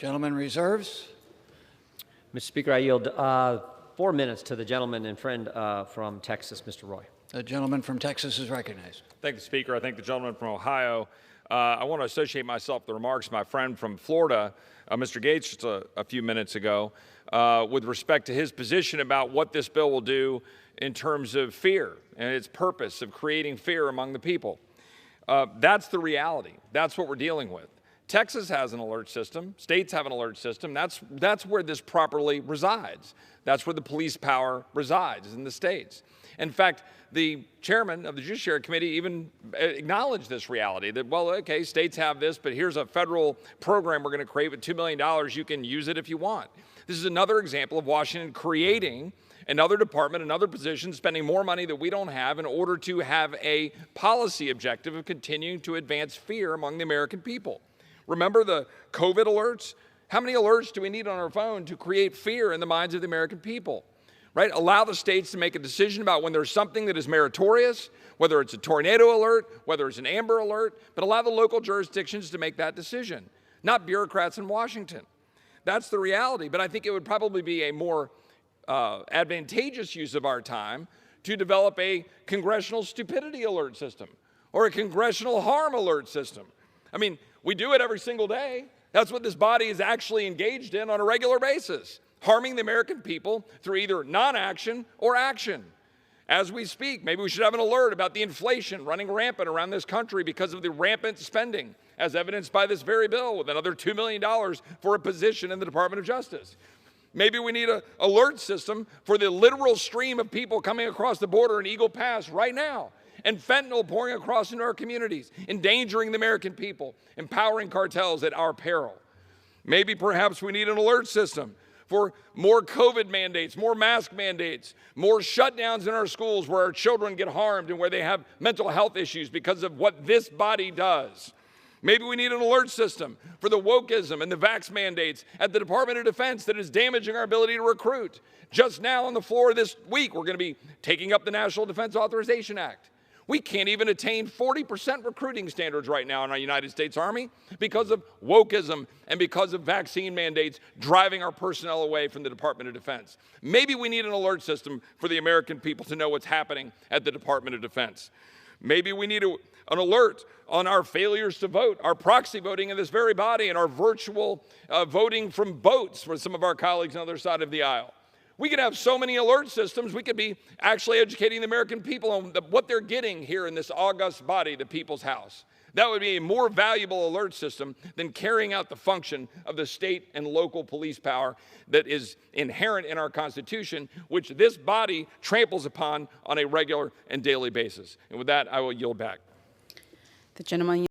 Gentleman reserves. Mr. Speaker, I yield 4 minutes to the gentleman and friend from Texas, Mr. Roy. The gentleman from Texas is recognized. Thank the Speaker. I thank the gentleman from Ohio. I want to associate myself with the remarks of my friend from Florida, Mr. Gates, just a few minutes ago, with respect to his position about what this bill will do in terms of fear and its purpose of creating fear among the people. That's the reality. That's what we're dealing with. Texas has an alert system. States have an alert system. That's where this properly resides. That's where the police power resides, is in the states. In fact, the chairman of the Judiciary Committee even acknowledged this reality that, well, okay, states have this, but here's a federal program we're going to create with $2 million. You can use it if you want. This is another example of Washington creating another department, another position, spending more money that we don't have in order to have a policy objective of continuing to advance fear among the American people. Remember the COVID alerts? How many alerts do we need on our phone to create fear in the minds of the American people? Right? Allow the states to make a decision about when there's something that is meritorious, whether it's a tornado alert, whether it's an Amber Alert, but allow the local jurisdictions to make that decision, not bureaucrats in Washington. That's the reality, but I think it would probably be a more advantageous use of our time to develop a congressional stupidity alert system or a congressional harm alert system. I mean, we do it every single day. That's what this body is actually engaged in on a regular basis, harming the American people through either non-action or action. As we speak, maybe we should have an alert about the inflation running rampant around this country because of the rampant spending, as evidenced by this very bill with another $2 million for a position in the Department of Justice. Maybe we need an alert system for the literal stream of people coming across the border in Eagle Pass right now, and fentanyl pouring across into our communities, endangering the American people, empowering cartels at our peril. Maybe perhaps we need an alert system for more COVID mandates, more mask mandates, more shutdowns in our schools where our children get harmed and where they have mental health issues because of what this body does. Maybe we need an alert system for the wokeism and the vax mandates at the Department of Defense that is damaging our ability to recruit. Just now on the floor this week, we're going to be taking up the National Defense Authorization Act. We can't even attain 40% recruiting standards right now in our United States Army because of wokeism and because of vaccine mandates driving our personnel away from the Department of Defense. Maybe we need an alert system for the American people to know what's happening at the Department of Defense. Maybe we need an alert on our failures to vote, our proxy voting in this very body, and our virtual voting from boats for some of our colleagues on the other side of the aisle. We could have so many alert systems, we could be actually educating the American people on what they're getting here in this august body, the People's House. That would be a more valuable alert system than carrying out the function of the state and local police power that is inherent in our Constitution, which this body tramples upon on a regular and daily basis. And with that, I will yield back. The gentleman